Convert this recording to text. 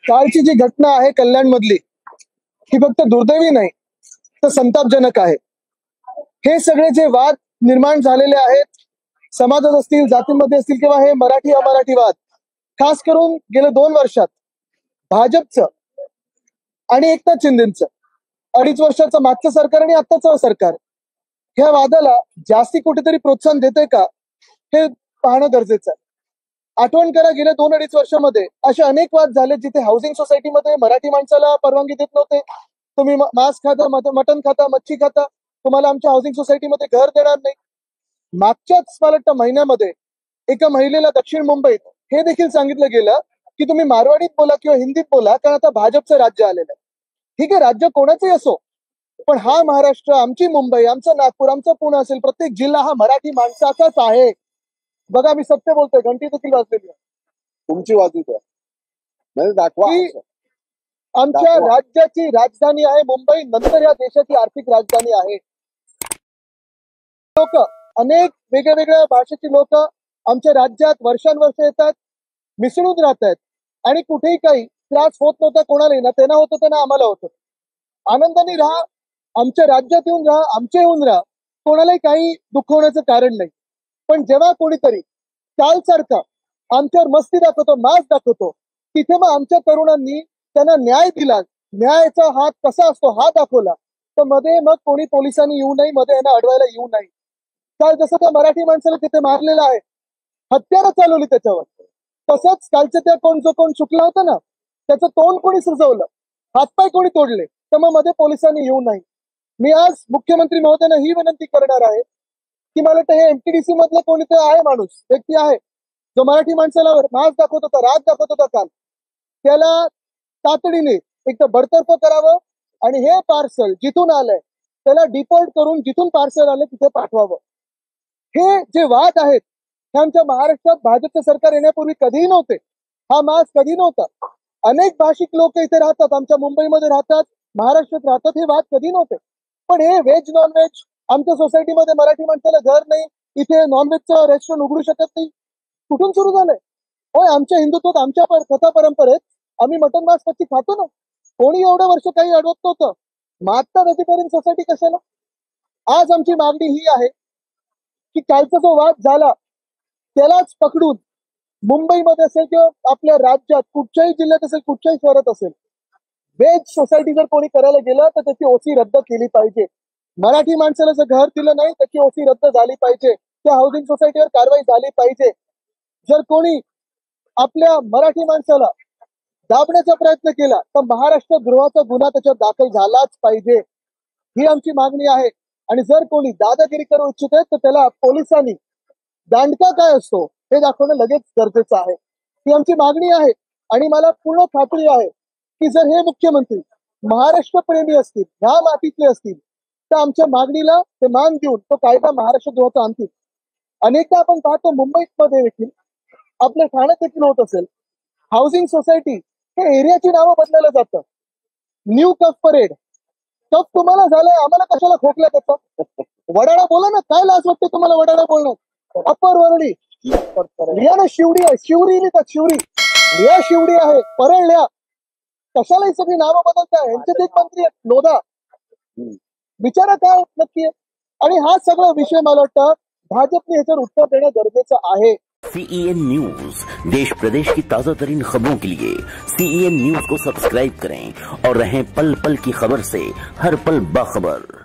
कालची जी घटना आहे कल्याण मधली ही फक्त दुर्दैवी नाही तर संतापजनक आहे। हे सगळे जे वाद निर्माण झालेले आहेत समाजात असतील, जातींमध्ये असतील किंवा हे मराठी अमराठी वाद, खास करून गेल्या 2 वर्षात भाजपचं आणि एकनाथ शिंदेचं 2.5 वर्षाचं मागचं सरकार आणि आत्ताचं सरकार ह्या वादाला जास्ती कुठेतरी प्रोत्साहन देते का हे पाहणं गरजेचं आहे। आठवण करा, गेल्या 2-2.5 वर्षामध्ये असे अनेक वाद झाले जिथे हाऊसिंग सोसायटीमध्ये मराठी माणसाला परवानगी देत नव्हते। तुम्ही मांस खाता, मटण खाता, मच्छी खाता, तुम्हाला आमच्या हाऊसिंग सोसायटीमध्ये घर देणार नाही। मागच्याच मला वाटतं महिन्यामध्ये एका महिलेला दक्षिण मुंबईत हे देखील सांगितलं गेलं की तुम्ही मारवाडीत बोला किंवा हिंदीत बोला, कारण आता भाजपचं राज्य आलेलं आहे। ठीक आहे, राज्य कोणाचंही असो, पण हा महाराष्ट्र, आमची मुंबई, आमचं नागपूर, आमचं पुणे असेल, प्रत्येक जिल्हा हा मराठी माणसाचाच आहे। बघा, मी सत्य बोलतोय, घंटी देखील वाजलेली आहे, तुमची वाजू द्या, म्हणजे दाखवा आमच्या राज्याची राजधानी आहे मुंबई, नंतर या देशाची आर्थिक राजधानी आहे। लोक, अनेक वेगवेगळ्या भाषेची लोक आमच्या राज्यात वर्षानुवर्ष येतात, मिसळून राहतात आणि कुठेही काही त्रास होत नव्हता कोणालाही, ना त्यांना होत होतं ना आम्हाला होतं। आनंदाने राहा, आमच्या राज्यात येऊन राहा, आमचे येऊन राहा, कोणालाही काही दुखवण्याचं कारण नाही। पण जेव्हा कोणीतरी कालसारखा आमच्यावर मस्ती दाखवतो, मास दाखवतो, तिथे मग आमच्या तरुणांनी त्यांना न्याय दिला, न्यायाचा हात कसा असतो हा दाखवला, तर मध्ये मग कोणी पोलिसांनी येऊ नये, मध्ये यांना अडवायला येऊ नये। काल जसं त्या मराठी माणसाला तिथे मारलेलं आहे, हत्यारं चालवली त्याच्यावर, तसंच कालच्या त्या कोण चुकला होता ना त्याचं तोंड कोणी सुजवलं, हातपाय कोणी तोडले, तर मग मध्ये पोलिसांनी येऊ नये। मी आज मुख्यमंत्री महोदयांना ही विनंती करणार आहे की मला वाटतं हे एमटीडीसी मधलं कोणीतरी आहे, माणूस, व्यक्ती आहे जो मराठी माणसाला मास दाखवत होता, राग दाखवत होता काल, त्याला तातडीने एक तर बडतर्फ करावं आणि हे पार्सल जिथून आलंय त्याला डिपोर्ट करून जिथून पार्सल आलं तिथे पाठवावं। हे जे वाद आहेत हे आमच्या महाराष्ट्रात भाजपचं सरकार येण्यापूर्वी कधीही नव्हते, हा मास कधी नव्हता। अनेक भाषिक लोक इथे राहतात, आमच्या मुंबईमध्ये राहतात, महाराष्ट्रात राहतात, हे वाद कधी नव्हते। पण हे व्हेज नॉन व्हेज, आमच्या सोसायटीमध्ये मराठी माणसाला घर नाही, इथे नॉनव्हेजचं रेस्टॉरंट उघडू शकत नाही, कुठून सुरू झालंय? होय, आमच्या हिंदुत्वात, आमच्या कथा परंपरेत आम्ही मटन मांस मच्छी खातो ना, कोणी एवढं वर्ष काही अडवत नव्हतं, मग आता व्हेजिटेरियन सोसायटी कशाला? आज आमची मागणी ही आहे की कालचा जो वाद झाला त्यालाच पकडून मुंबईमध्ये असेल किंवा आपल्या राज्यात कुठच्याही जिल्ह्यात असेल, कुठच्याही शहरात असेल, वेज सोसायटी जर कोणी करायला गेलं तर त्याची ओसी रद्द केली पाहिजे। मराठी माणसाला जर घर दिलं नाही त्याची ओसी रद्द झाली पाहिजे, त्या हाऊसिंग सोसायटीवर कारवाई झाली पाहिजे। जर कोणी आपल्या मराठी माणसाला दाबण्याचा प्रयत्न केला तर महाराष्ट्र द्रोहाचा गुन्हा त्याच्यावर दाखल झालाच पाहिजे, ही आमची मागणी आहे। आणि जर कोणी दादागिरी करू इच्छित आहे तर त्याला पोलिसांनी दांडका काय असतो हे दाखवणं लगेच गरजेचं आहे, ही आमची मागणी आहे। आणि मला पूर्ण खात्री आहे की जर हे मुख्यमंत्री महाराष्ट्र प्रेमी असतील, ह्या मातीतले असतील, तर आमच्या मागणीला ते मान देऊन तो कायदा महाराष्ट्र द्रोहाचा आणतील। अनेकदा आपण पाहतो मुंबईमध्ये देखील, आपल्या ठाण्यात देखील होत असेल, हाऊसिंग सोसायटी हे एरियाची नावं बदललं जातं। न्यू कफ परेड, कफ तुम्हाला झालंय, आम्हाला कशाला खोकला त्याचा? वडाळा बोला ना, काय लाज वाटते तुम्हाला वडाळा बोलणं? अप्पर वरळी, लिहा ना, शिवडी आहे, शिवरी लिहितात, शिवरी लिहा, शिवडी आहे, परळ लिहा, कशाला ही सगळी नावं बदलताय? यांचे एक मंत्री आहेत लोधा, विचारा काय नक्की आहे। आणि हा सगळा विषय मला वाटतं भाजपने ह्याच्यावर उत्तर देणं गरजेचं आहे। CEN न्यूज, देश प्रदेश की ताजा तरीन खबरों के लिए CEN न्यूज को सब्सक्राइब करें और रहें पल पल की खबर से हर पल बाखबर।